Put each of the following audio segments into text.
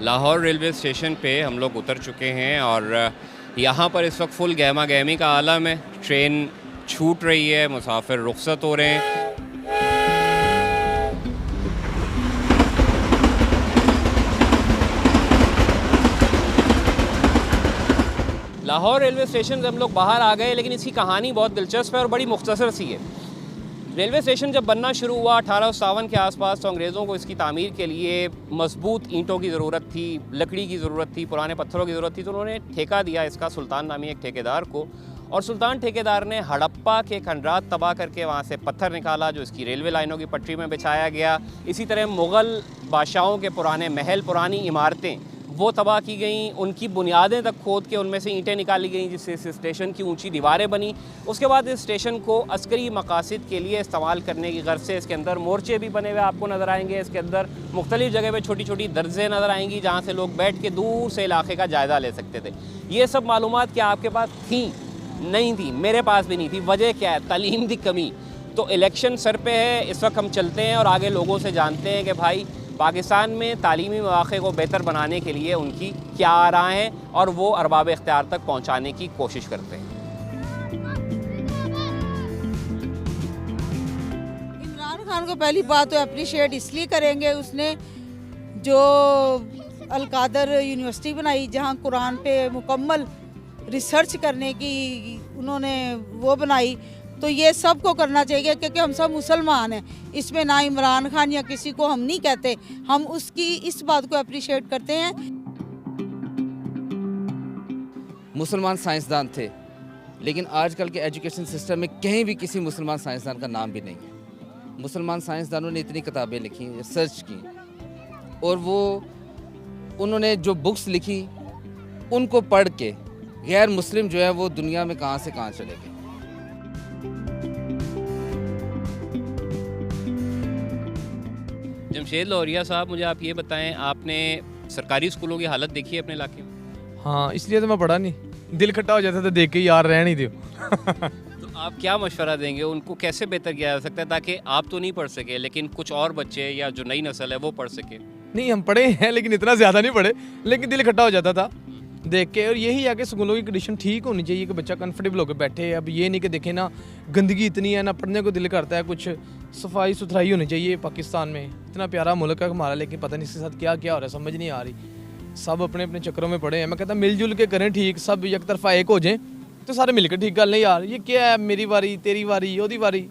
Lahore railway station पे हम लोग उतर चुके हैं और यहाँ पर इस वक्त फुल गहमा गहमी का आलम है। ट्रेन छूट रही है, मुसाफिर रुखसत हो रहे हैं। लाहौर रेलवे स्टेशन से हम लोग बाहर आ गए, लेकिन इसकी कहानी बहुत दिलचस्प है और बड़ी मुख्तसर सी है। रेलवे स्टेशन जब बनना शुरू हुआ 1857 के आसपास, तो अंग्रेज़ों को इसकी तामीर के लिए मजबूत ईंटों की ज़रूरत थी, लकड़ी की ज़रूरत थी, पुराने पत्थरों की ज़रूरत थी। तो उन्होंने ठेका दिया इसका सुल्तान नामी एक ठेकेदार को, और सुल्तान ठेकेदार ने हड़प्पा के खंडरात तबाह करके वहाँ से पत्थर निकाला, जो इसकी रेलवे लाइनों की पटरी में बिछाया गया। इसी तरह मुग़ल बादशाहों के पुराने महल, पुरानी इमारतें वो तबाह की गई, उनकी बुनियादें तक खोद के उनमें से ईंटें निकाली गई, जिससे इस स्टेशन की ऊंची दीवारें बनी। उसके बाद इस स्टेशन को अस्करी मकासद के लिए इस्तेमाल करने की गर्ज से इसके अंदर मोर्चे भी बने हुए आपको नज़र आएंगे। इसके अंदर मुख्तलिफ जगह पे छोटी छोटी दर्जें नज़र आएंगी, जहाँ से लोग बैठ के दूर से इलाके का जायज़ा ले सकते थे। ये सब मालूमात क्या आपके पास थी? नहीं थी, मेरे पास भी नहीं थी। वजह क्या है? तालीम की कमी। तो इलेक्शन सर पे है, इस वक्त हम चलते हैं और आगे लोगों से जानते हैं कि भाई पाकिस्तान में तालीमी मौक़े को बेहतर बनाने के लिए उनकी क्या राय है और वो अरबाब इख्तियार तक पहुँचाने की कोशिश करते हैं। इमरान खान को पहली बात तो अप्रिशिएट इसलिए करेंगे, उसने जो अल-कादर यूनिवर्सिटी बनाई, जहाँ कुरान पे मुकम्मल रिसर्च करने की उन्होंने वो बनाई। तो ये सब को करना चाहिए, क्योंकि हम सब मुसलमान हैं। इसमें ना इमरान खान या किसी को हम नहीं कहते, हम उसकी इस बात को अप्रिशिएट करते हैं। मुसलमान साइंसदान थे, लेकिन आजकल के एजुकेशन सिस्टम में कहीं भी किसी मुसलमान साइंसदान का नाम भी नहीं है। मुसलमान साइंसदानों ने इतनी किताबें लिखी, रिसर्च की, और वो उन्होंने जो बुक्स लिखी उनको पढ़ के गैर मुस्लिम जो है वो दुनिया में कहाँ से कहाँ चले गए। जमशेद लोहरिया साहब, मुझे आप ये बताएं, आपने सरकारी स्कूलों की हालत देखी है अपने इलाके में? हाँ, इसलिए तो मैं पढ़ा नहीं, दिल खट्टा हो जाता था देख के, यार रह नहीं दो। तो आप क्या मशवरा देंगे, उनको कैसे बेहतर किया जा सकता है ताकि आप तो नहीं पढ़ सके लेकिन कुछ और बच्चे या जो नई नस्ल है वो पढ़ सके? नहीं, हम पढ़े हैं लेकिन इतना ज़्यादा नहीं पढ़े, लेकिन दिल खट्टा हो जाता था देख के। और यही है कि स्कूलों की कंडीशन ठीक होनी चाहिए कि बच्चा कंफर्टेबल होकर बैठे। अब ये नहीं कि देखें ना गंदगी इतनी है, ना पढ़ने को दिल करता है। कुछ सफाई सुथराई होनी चाहिए पाकिस्तान में। इतना प्यारा मुल्क है हमारा, लेकिन पता नहीं इसके साथ क्या क्या हो रहा है, समझ नहीं आ रही। सब अपने अपने चक्करों में पड़े हैं। मैं कहता मिलजुल के करें ठीक, सब एक तरफा एक हो जाएं तो सारे मिलकर ठीक कर लें। यार ये क्या है, मेरी वारी, तेरी वारी, ओदी वारी।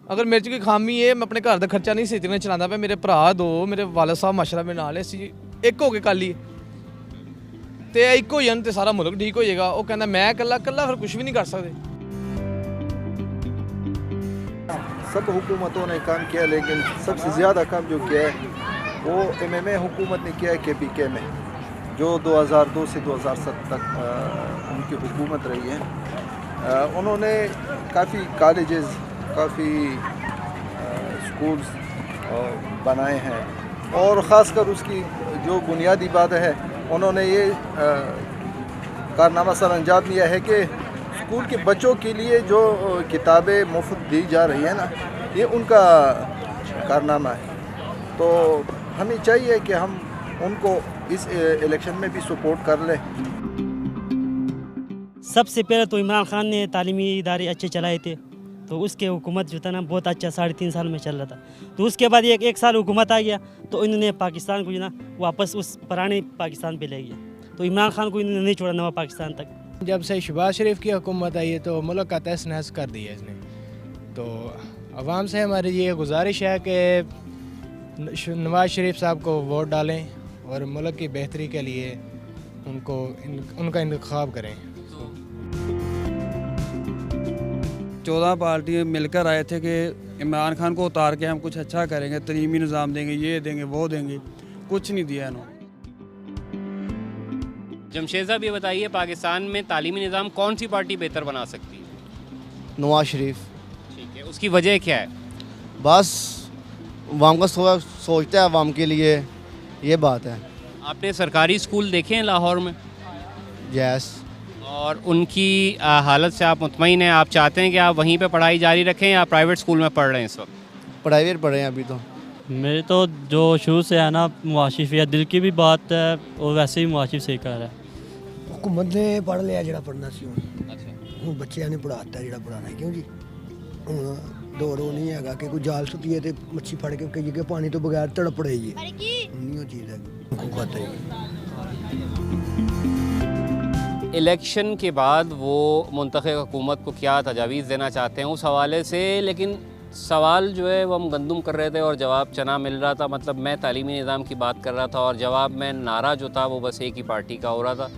अगर मेरे च कोई खामी है, मैं अपने घर का खर्चा नहीं सही तरह चलाता पे, मेरे भरा दो, मेरे वाले साहब माशरा में नाल एक हो के कर ली तो एक हो जान तो सारा मुल्क ठीक हो जाएगा। वो कहना मैं कल्ला कल्ला फिर कुछ भी नहीं कर सकते। सब हुकूमतों ने काम किया, लेकिन सबसे ज़्यादा काम जो किया है वो MMA हुकूमत ने किया है KPK में, जो 2002 से 2007 तक उनकी हुकूमत रही है। उन्होंने काफ़ी कॉलेजेस, काफ़ी स्कूल्स बनाए हैं, और ख़ासकर उसकी जो बुनियादी बात है, उन्होंने ये कारनामा सर अंजाम दिया है कि स्कूल के बच्चों के लिए जो किताबें मुफ्त दी जा रही है ना, ये उनका कारनामा है। तो हमें चाहिए कि हम उनको इस इलेक्शन में भी सपोर्ट कर लें। सबसे पहले तो इमरान खान ने तालीमी इदारे अच्छे चलाए थे, तो उसके हुकूमत जो था ना बहुत अच्छा 3.5 साल में चल रहा था। तो उसके बाद एक साल हुकूमत आ गया, तो इन्होंने पाकिस्तान को जो ना वापस उस पुराने पाकिस्तान पे ले गया। तो इमरान खान को इन्होंने नहीं छोड़ा नवा पाकिस्तान तक। जब से शहबाज शरीफ की हुकूमत आई है तो मुल्क का तहस नहस कर दिया इसने। तो आवाम से हमारी ये गुजारिश है कि नवाज शरीफ साहब को वोट डालें और मुल्क की बेहतरी के लिए उनका इंतखाब करें। 14 पार्टियाँ मिलकर आए थे कि इमरान खान को उतार के हम कुछ अच्छा करेंगे, तलीमी निज़ाम देंगे, ये देंगे, वो देंगे। कुछ नहीं दिया इन्होंने। जमशेद साहब, ये बताइए, पाकिस्तान में तालीमी निज़ाम कौन सी पार्टी बेहतर बना सकती है? नवाज शरीफ। ठीक है, उसकी वजह क्या है? बस अवाम का सोचता है, अवाम के लिए, ये बात है। आपने सरकारी स्कूल देखे हैं लाहौर में? यस। और उनकी हालत से आप मुतमईन हैं? आप चाहते हैं कि आप वहीं पे पढ़ाई जारी रखें या प्राइवेट स्कूल में पढ़ रहे हैं इस वक्त? प्राइवेट पढ़े हैं अभी तो। मेरे तो जो शुरू से है ना मुआशिफ या दिल की भी बात है और वैसे भी मुआशिफ से कर है। हुकूमत ने पढ़ लिया ਜਿਹੜਾ ਪੜਨਾ ਸੀ ਹੁਣ अच्छा ਹੁਣ ਬੱਚਿਆਂ ਨੇ ਪੜਾਤਾ ਜਿਹੜਾ ਪੜਾਣਾ ਕਿਉਂ ਜੀ ਹੁਣ ਦੌੜ ਉਹ ਨਹੀਂ ਹੈਗਾ ਕਿ ਕੋਈ ਜਾਲ ਸੁੱਟੀਏ ਤੇ ਮੱਛੀ ਫੜ ਕੇ ਕਹੀਏ ਕਿ ਪਾਣੀ ਤੋਂ ਬਗੈਰ ਤੜਪ ਰਹੀ ਹੈ ਨਹੀਂ ਉਹ ਚੀਜ਼ ਹੈ ਹੁਕੂਮਤ ਹੈ इलेक्शन के बाद वो मुंतखब हुकूमत को क्या तजावीज़ देना चाहते हैं उस हवाले से, लेकिन सवाल जो है वो हम गंदुम कर रहे थे और जवाब चना मिल रहा था। मतलब मैं तालीमी निज़ाम की बात कर रहा था और जवाब में नारा जो था वो बस एक ही पार्टी का हो रहा था।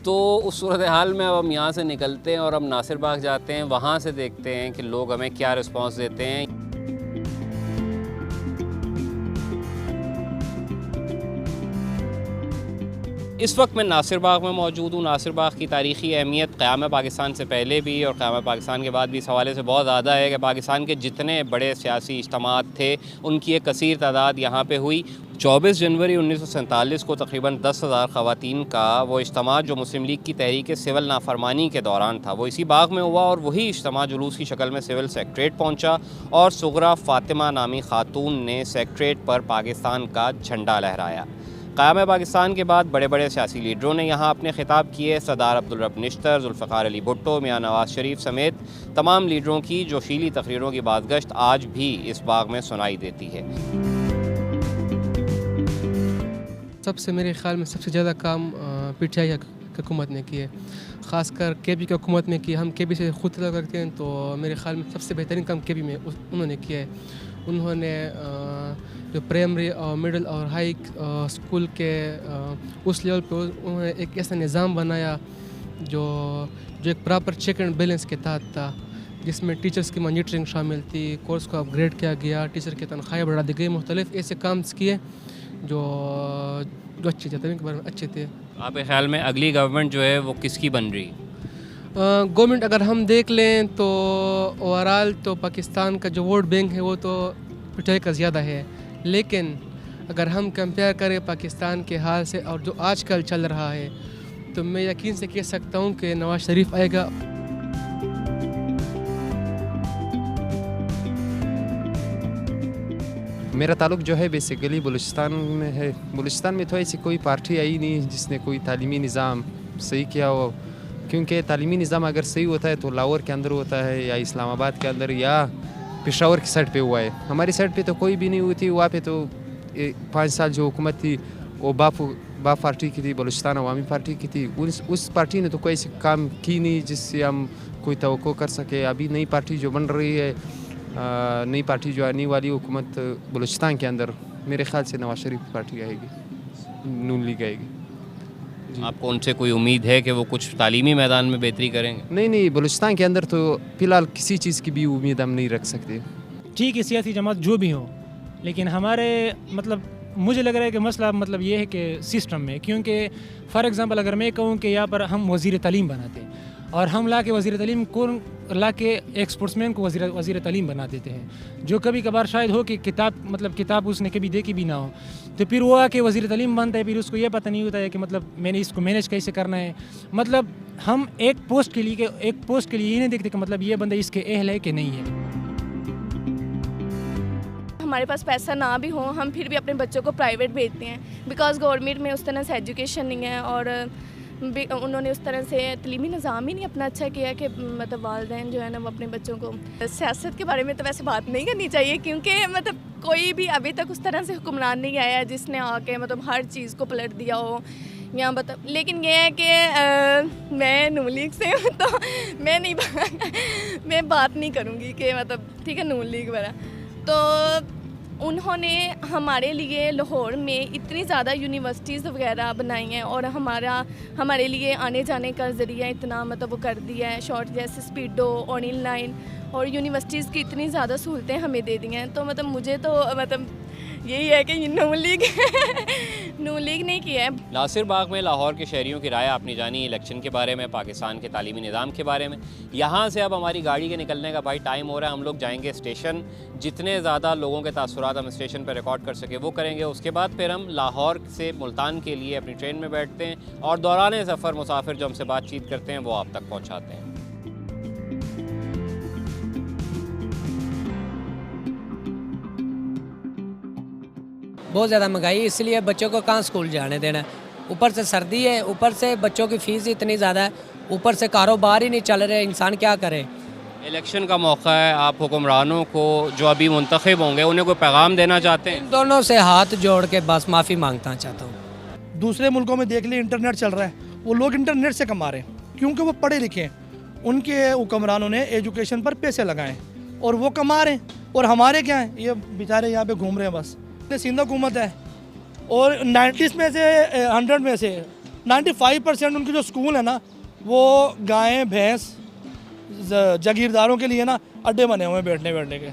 तो उस सूरत हाल में अब हम यहाँ से निकलते हैं और हम नासिर बाग जाते हैं, वहाँ से देखते हैं कि लोग हमें क्या रिस्पॉन्स देते हैं। इस वक्त मैं नासिर बाग में मौजूद हूँ। नासिर बाग की तारीख़ी अहमियत क़याम पाकिस्तान से पहले भी और क़याम पाकिस्तान के बाद भी इस हवाले से बहुत ज़्यादा है कि पाकिस्तान के जितने बड़े सियासी इज्तिमात थे उनकी एक कसीर तादाद यहाँ पे हुई। 24 जनवरी 1947 को तकरीबन 10,000 ख़वातीन का वो इज्तिमा जो मुस्लिम लीग की तहरीक सिविल नाफरमानी के दौरान था वो इसी बाग में हुआ और वही इज्तिमा जुलूस की शक्ल में सिविल सेक्रेटरीट पहुँचा और सुगरा फ़ातिमा नामी खातून ने सेक्रेटरीट पर पाकिस्तान का झंडा लहराया। क़याम पाकिस्तान के बाद बड़े बड़े सियासी लीडरों ने यहाँ अपने खिताब किए। सरदार अब्दुल रब निश्तर, जुल्फ़िकार अली भुट्टो, मियाँ नवाज़ शरीफ समेत तमाम लीडरों की जोशीली तकरीरों की बाज़गश्त आज भी इस बाग में सुनाई देती है। सबसे मेरे ख़्याल में सबसे ज़्यादा काम पीटीआई हुकूमत ने किए, ख़ासकर केपी की हुकूमत में किया। हम केपी से खुद तलब करते हैं तो मेरे ख्याल में सबसे बेहतरीन काम केपी में उन्होंने किया है। उन्होंने जो प्राइमरी और मिडिल और हाई स्कूल के उस लेवल पे उन्होंने एक ऐसा निज़ाम बनाया जो एक प्रॉपर चेक एंड बैलेंस के तहत था, जिसमें टीचर्स की मॉनिटरिंग शामिल थी, कोर्स को अपग्रेड किया गया, टीचर की तनख्वाहें बढ़ा दी गई, मुख्तलिफ ऐसे काम किए जो अच्छे थे, के बारे में अच्छे थे। आपके ख्याल में अगली गवर्नमेंट जो है वो किसकी बन रही? गवर्नमेंट अगर हम देख लें तो ओवरऑल तो पाकिस्तान का जो वोट बैंक है वो तो पीटीआई का ज़्यादा है, लेकिन अगर हम कंपेयर करें पाकिस्तान के हाल से और जो आजकल चल रहा है तो मैं यकीन से कह सकता हूँ कि नवाज़ शरीफ आएगा। मेरा ताल्लुक़ जो है बेसिकली बलूचिस्तान में है। बलूचिस्तान में तो ऐसी कोई पार्टी आई नहीं जिसने कोई तालीमी निज़ाम सही किया हो, क्योंकि तालीमी निज़ाम अगर सही होता है तो लाहौर के अंदर होता है या इस्लामाबाद के अंदर या पेशावर की साइड पे हुआ है। हमारी साइड पे तो कोई भी नहीं हुई थी। वहाँ पे तो 5 साल जो हुकूमत थी वो बाप पार्टी की थी, बलूचिस्तान अवामी पार्टी की थी। उस पार्टी ने तो कोई ऐसे काम की नहीं जिससे हम कोई तवक्को कर सके। अभी नई पार्टी जो बन रही है, नई पार्टी जो आने वाली हुकूमत बलूचिस्तान के अंदर, मेरे ख्याल से नवाज शरीफ की पार्टी आएगी, नून लीग आएगी। आपको उनसे कोई उम्मीद है कि वो कुछ तालीमी मैदान में बेहतरी करेंगे? नहीं, बलूचिस्तान के अंदर तो फ़िलहाल किसी चीज़ की भी उम्मीद हम नहीं रख सकते। ठीक है, सियासी जमात जो भी हो, लेकिन हमारे मतलब मुझे लग रहा है कि मसला मतलब ये है कि सिस्टम में, क्योंकि फ़ॉर एग्ज़ाम्पल अगर मैं कहूँ कि यहाँ पर हम वज़ीर तालीम बनाते हैं और हम ला के वज़ीर तालीम को ला के एक स्पोर्ट्समैन को वज़ीर तालीम बना देते हैं, जो कभी कभार शायद हो कि किताब उसने कभी देखी भी ना हो, तो फिर वो आके वज़ीर तालीम बनता है, फिर उसको ये पता नहीं होता है कि मतलब मैंने इसको मैनेज कैसे करना है। मतलब हम एक पोस्ट के लिए ये नहीं देखते कि मतलब ये बंदा इसके अहल है कि नहीं है। हमारे पास पैसा ना भी हो हम फिर भी अपने बच्चों को प्राइवेट भेजते हैं, बिकॉज़ गवर्नमेंट में उस तरह से एजुकेशन नहीं है और उन्होंने उस तरह से तलीमी निज़ाम ही नहीं अपना अच्छा किया कि मतलब वालिदैन जो है ना वो अपने बच्चों को। सियासत के बारे में तो वैसे बात नहीं करनी चाहिए, क्योंकि मतलब कोई भी अभी तक उस तरह से हुक्मरान नहीं आया जिसने आके मतलब हर चीज़ को पलट दिया हो या मतलब। लेकिन ये है कि मैं नून लीग से हूँ तो मैं बात नहीं करूँगी कि मतलब ठीक है नून लीग वाला। तो उन्होंने हमारे लिए लाहौर में इतनी ज़्यादा यूनिवर्सिटीज़ वगैरह बनाई हैं और हमारे लिए आने जाने का ज़रिया इतना मतलब वो कर दिया है, शॉर्ट जैसे स्पीडो ऑनिल लाइन और यूनिवर्सिटीज़ की इतनी ज़्यादा सहूलतें हमें दे दी हैं। तो मतलब मुझे तो मतलब यही है कि नून लीग नहीं किया है। नासिर बाग में लाहौर के शहरियों की राय आपने जानी इलेक्शन के बारे में, पाकिस्तान के तालीमी निज़ाम के बारे में। यहाँ से अब हमारी गाड़ी के निकलने का भाई टाइम हो रहा है। हम लोग जाएंगे स्टेशन, जितने ज़्यादा लोगों के तासुरात हम स्टेशन पर रिकॉर्ड कर सके वो करेंगे। उसके बाद फिर हम लाहौर से मुल्तान के लिए अपनी ट्रेन में बैठते हैं और दौरान सफ़र मुसाफिर जो हमसे बातचीत करते हैं वो आप तक पहुँचाते हैं। बहुत ज़्यादा महंगाई, इसलिए बच्चों को कहाँ स्कूल जाने देना। ऊपर से सर्दी है, ऊपर से बच्चों की फ़ीस इतनी ज़्यादा है, ऊपर से कारोबार ही नहीं चल रहे, इंसान क्या करे। इलेक्शन का मौका है, आप हुक्मरानों को जो अभी मुंतखब होंगे उन्हें कोई पैगाम देना चाहते हैं? इन दोनों से हाथ जोड़ के बस माफ़ी मांगता चाहता हूँ। दूसरे मुल्कों में देख लिए इंटरनेट चल रहा है, वो लोग इंटरनेट से कमा रहे हैं क्योंकि वो पढ़े लिखे हैं। उनके हुक्मरानों ने एजुकेशन पर पैसे लगाए और वो कमा रहे हैं, और हमारे क्या हैं, ये बेचारे यहाँ पे घूम रहे हैं बस। सिंध हुकूमत है और 90 में से 100 में से 95% उनके जो स्कूल है ना, वो गायें भैंस जागीरदारों के लिए ना अड्डे बने हुए हैं बैठने के,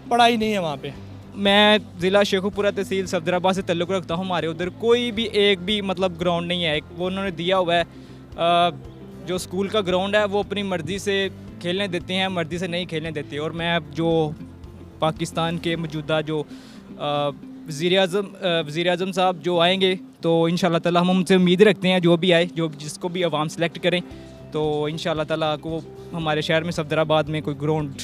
पढ़ाई नहीं है वहाँ पे। मैं ज़िला शेखुपुरा तहसील सफदराबाद से तल्लुक़ रखता हूँ। हमारे उधर कोई भी एक भी मतलब ग्राउंड नहीं है। वो उन्होंने दिया हुआ है, जो स्कूल का ग्राउंड है वो अपनी मर्ज़ी से खेलने देते हैं, मर्ज़ी से नहीं खेलने देते। और मैं जो पाकिस्तान के मौजूदा जो वज़ीर आज़म साहब जो आएंगे तो इंशाल्लाह ताला हम उनसे उम्मीद रखते हैं, जो भी आए, जो जिसको भी अवाम सेलेक्ट करें, तो इंशाल्लाह ताला को हमारे शहर में सफदराबाद में कोई ग्राउंड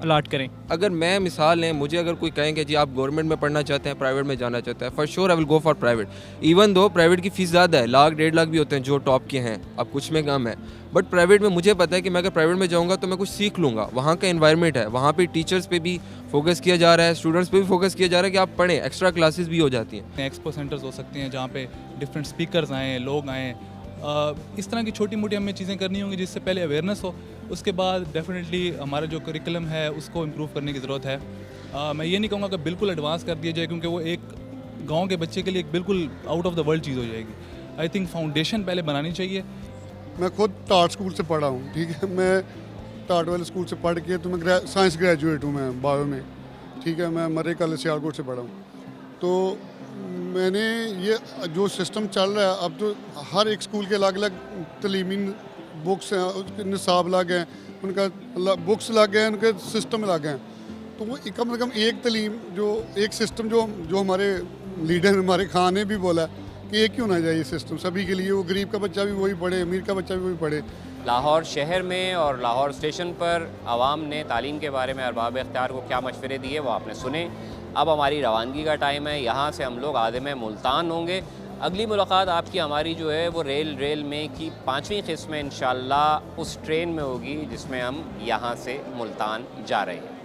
अलाट करें। अगर मैं मिसाल लें, मुझे अगर कोई कहेंगे जी आप गवर्नमेंट में पढ़ना चाहते हैं, प्राइवेट में जाना चाहते हैं, for sure I will go for private. Even though private की फ़ीस ज़्यादा है, 1 लाख 1.5 लाख भी होते हैं जो टॉप के हैं, अब कुछ में कम है, बट प्राइवेट में मुझे पता है कि मैं अगर प्राइवेट में जाऊँगा तो मैं कुछ सीख लूँगा। वहाँ का एनवायरनमेंट है, वहाँ पर टीचर्स पे भी फोकस किया जा रहा है, स्टूडेंट्स पे भी फोकस किया जा रहा है कि आप पढ़ें, एक्स्ट्रा क्लासेस भी हो जाती हैं। एक्सपो सेंटर्स हो सकते हैं जहाँ पे डिफरेंट स्पीकर्स आएँ, लोग आएँ, इस तरह की छोटी मोटी हमें चीज़ें करनी होंगी जिससे पहले अवेयरनेस हो। उसके बाद डेफिनेटली हमारा जो करिकुलम है उसको इम्प्रूव करने की ज़रूरत है। मैं ये नहीं कहूँगा कि बिल्कुल एडवांस कर दिया जाए, क्योंकि वो एक गांव के बच्चे के लिए एक बिल्कुल आउट ऑफ द वर्ल्ड चीज़ हो जाएगी। आई थिंक फाउंडेशन पहले बनानी चाहिए। मैं खुद टाट स्कूल से पढ़ा हूँ, ठीक है, मैं टाट वाले स्कूल से पढ़ के तो मैं साइंस ग्रेजुएट हूँ, मैं बायो में, ठीक है, मैं मरे कॉलेज सियालकोट से पढ़ा हूँ। तो मैंने ये जो सिस्टम चल रहा है अब, तो हर एक स्कूल के अलग अलग तलीमी बुक्स हैं, उसके निसाब अलग हैं, उनका बुक्स अलग हैं, उनके सिस्टम अलग हैं। तो वो कम से कम एक तलीम जो एक सिस्टम जो हमारे लीडर हमारे खान ने भी बोला कि एक ही होना चाहिए सिस्टम सभी के लिए, वो गरीब का बच्चा भी वही पढ़े, अमीर का बच्चा भी वही पढ़े। लाहौर शहर में और लाहौर स्टेशन पर आवाम ने तालीम के बारे में अरबाब इख्तियार को क्या मशवरे दिए वो आपने सुने। अब हमारी रवानगी का टाइम है, यहाँ से हम लोग आदिम मुल्तान होंगे। अगली मुलाकात आपकी हमारी जो है वो रेल में की 5वीं किस्त में इंशाल्लाह उस ट्रेन में होगी जिसमें हम यहाँ से मुल्तान जा रहे हैं।